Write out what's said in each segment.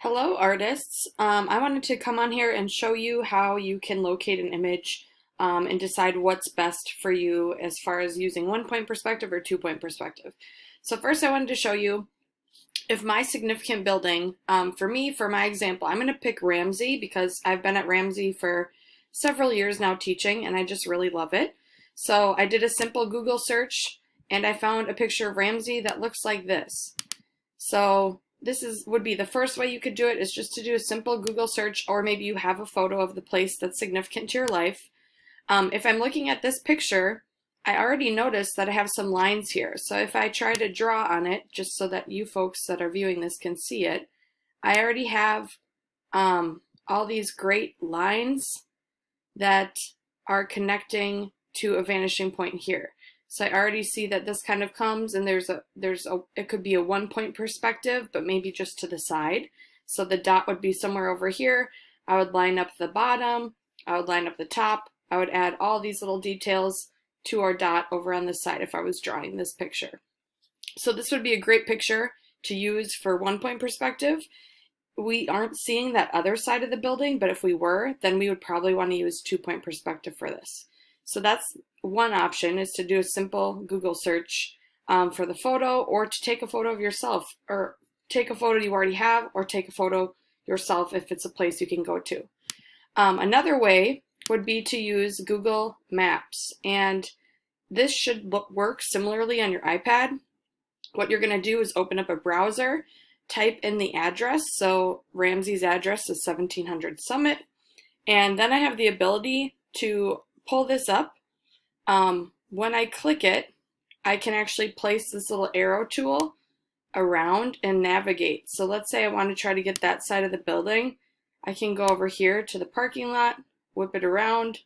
Hello, artists. I wanted to come on here and show you how you can locate an image and decide what's best for you as far as using 1 point perspective or 2 point perspective. So first I wanted to show you if my significant building, for me, for my example, I'm going to pick Ramsey because I've been at Ramsey for several years now teaching and I just really love it. So I did a simple Google search and I found a picture of Ramsey that looks like this. So this would be the first way you could do it, is just to do a simple Google search, or maybe you have a photo of the place that's significant to your life. If I'm looking at this picture, I already noticed that I have some lines here. So if I try to draw on it, just so that you folks that are viewing this can see it, I already have all these great lines that are connecting to a vanishing point here. So I already see that this kind of comes, and it could be a 1 point perspective, but maybe just to the side. So the dot would be somewhere over here. I would line up the bottom, I would line up the top, I would add all these little details to our dot over on this side if I was drawing this picture. So this would be a great picture to use for 1 point perspective. We aren't seeing that other side of the building, but if we were, then we would probably want to use 2 point perspective for this. So that's one option, is to do a simple Google search for the photo, or to take a photo of yourself, or take a photo you already have, or take a photo yourself if it's a place you can go to. Another way would be to use Google Maps, and this should work similarly on your iPad. What you're going to do is open up a browser, type in the address. So Ramsey's address is 1700 Summit, and then I have the ability to pull this up. When I click it, I can actually place this little arrow tool around and navigate. So let's say I want to try to get that side of the building. I can go over here to the parking lot, whip it around,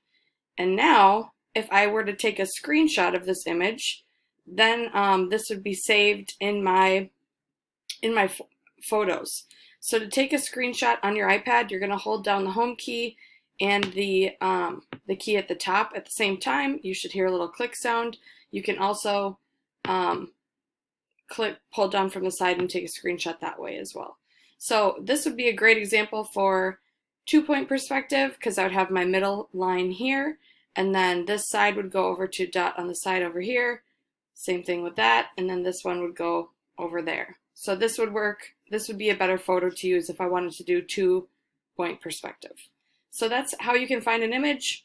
and now if I were to take a screenshot of this image, then this would be saved in my photos. So to take a screenshot on your iPad, you're going to hold down the home key and the key at the top at the same time. You should hear a little click sound. You can also pull down from the side and take a screenshot that way as well. So this would be a great example for 2 point perspective, because I would have my middle line here, and then this side would go over to dot on the side over here. Same thing with that, and then this one would go over there. So this would work. This would be a better photo to use if I wanted to do 2 point perspective. So that's how you can find an image.